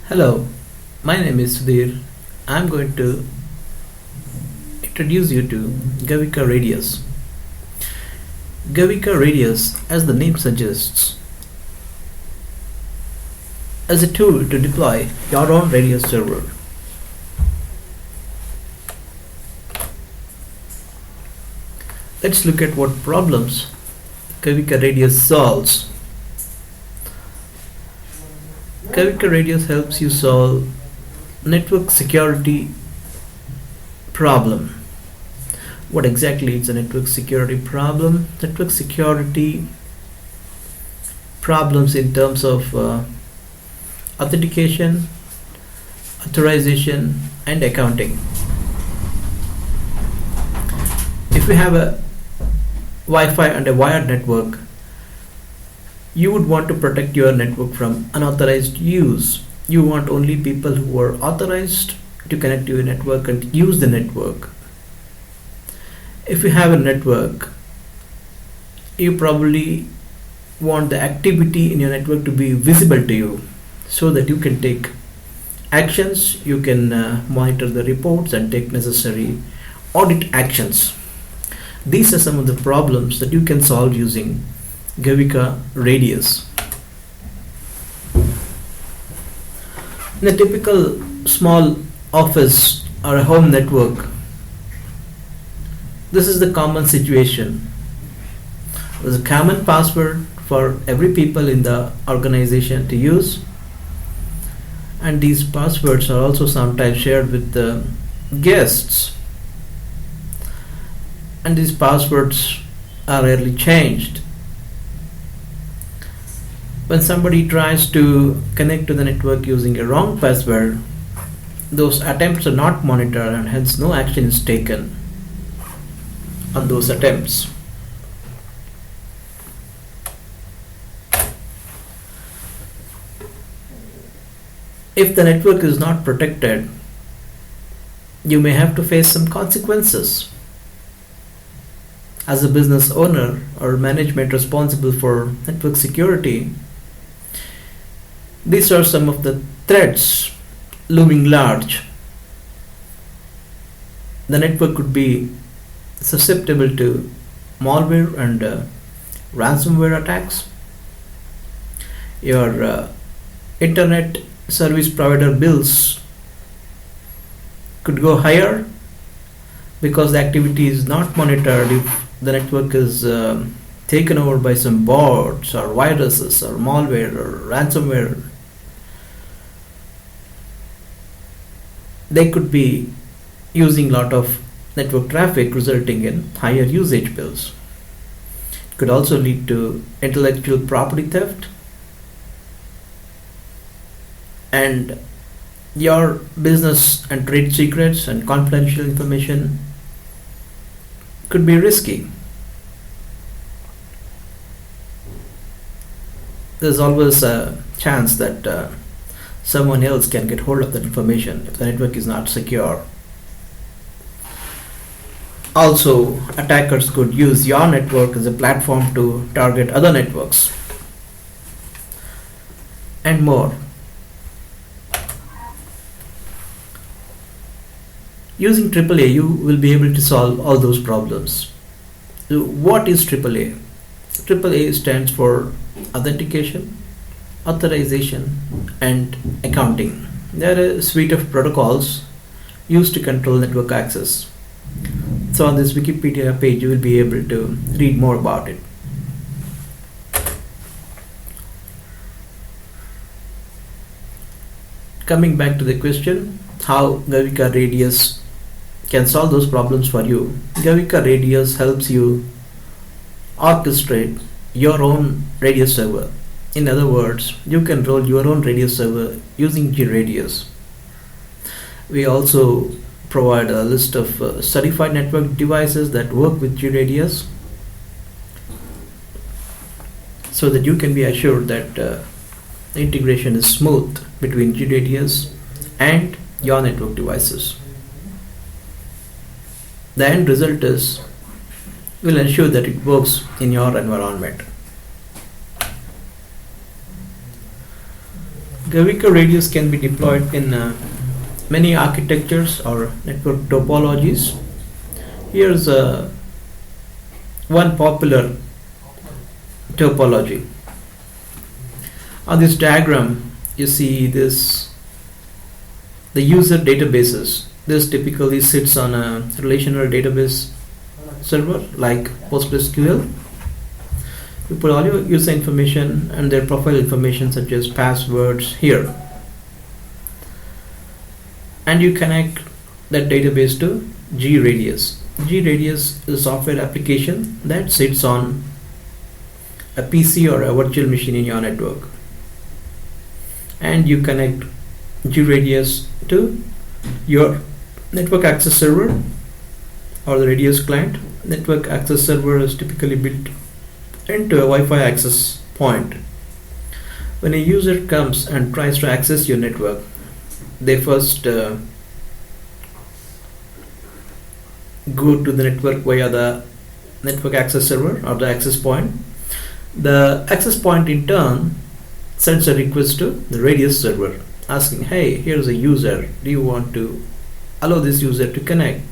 Hello, my name is Sudhir. I'm going to introduce you to Gavika RADIUS. Gavika RADIUS, as the name suggests, is a tool to deploy your own radius server. Let's look at what problems Gavika RADIUS solves. Gavika RADIUS helps you solve network security problem. What exactly is a network security problem? Network security problems in terms of authentication, authorization, and accounting. If you have a Wi-Fi and a wired network, you would want to protect your network from unauthorized use. You want only people who are authorized to connect to your network and use the network. If you have a network, you probably want the activity in your network to be visible to you so that you can take actions, you can monitor the reports and take necessary audit actions. These are some of the problems that you can solve using Gavika RADIUS. In a typical small office or a home network, this is the common situation. There's a common password for every people in the organization to use, and these passwords are also sometimes shared with the guests, and these passwords are rarely changed. When somebody tries to connect to the network using a wrong password, those attempts are not monitored and hence no action is taken on those attempts. If the network is not protected, you may have to face some consequences. As a business owner or management responsible for network security, these are some of the threats looming large. The network could be susceptible to malware and ransomware attacks. Your internet service provider bills could go higher because the activity is not monitored. If the network is taken over by some bots or viruses or malware or ransomware, they could be using a lot of network traffic, resulting in higher usage bills. It could also lead to intellectual property theft, and your business and trade secrets and confidential information could be risky. There's always a chance that someone else can get hold of that information if the network is not secure. Also, attackers could use your network as a platform to target other networks and more. Using AAA, you will be able to solve all those problems. So what is AAA? AAA stands for authentication, authorization, and accounting. They are a suite of protocols used to control network access. So on this Wikipedia page, you will be able to read more about it. Coming back to the question, how Gavika RADIUS can solve those problems for you. Gavika RADIUS helps you orchestrate your own radius server. In other words, you can roll your own radius server using GRadius. We also provide a list of certified network devices that work with GRadius so that you can be assured that the integration is smooth between GRadius and your network devices. The end result is will ensure that it works in your environment. Gavika RADIUS can be deployed in many architectures or network topologies. Here's one popular topology. On this diagram, you see the user databases. This typically sits on a relational database server like PostgreSQL. You put all your user information and their profile information such as passwords here, and you connect that database to GRadius. GRadius is a software application that sits on a PC or a virtual machine in your network, and you connect GRadius to your network access server or the Radius client. Network access server is typically built into a Wi-Fi access point. When a user comes and tries to access your network, they first go to the network via the network access server or the access point. The access point in turn sends a request to the Radius server asking, hey, here's a user, do you want to allow this user to connect?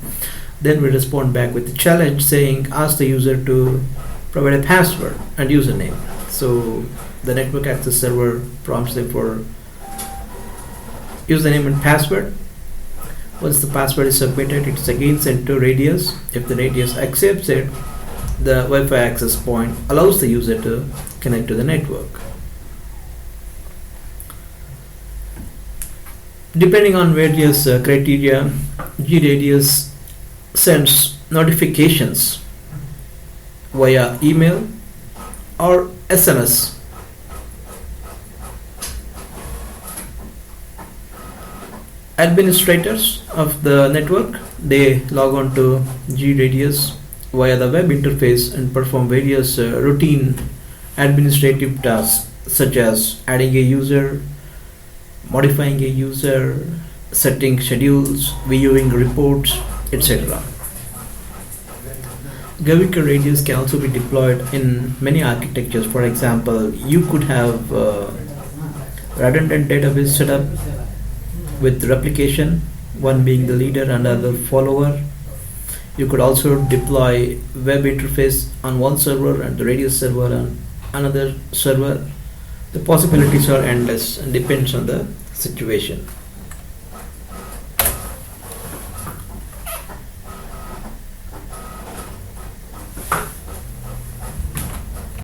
Then we respond back with a challenge saying, ask the user to provide a password and username. So the network access server prompts them for username and password. Once the password is submitted, it's again sent to Radius. If the Radius accepts it, the Wi-Fi access point allows the user to connect to the network. Depending on various criteria, GRadius sends notifications via email or SMS. Administrators of the network, they log on to GRadius via the web interface and perform various routine administrative tasks such as adding a user, modifying a user, setting schedules, viewing reports, etc. Gavika RADIUS can also be deployed in many architectures. For example, you could have redundant database set up with replication, one being the leader and other follower. You could also deploy web interface on one server and the Radius server on another server. The possibilities are endless and depends on the situation.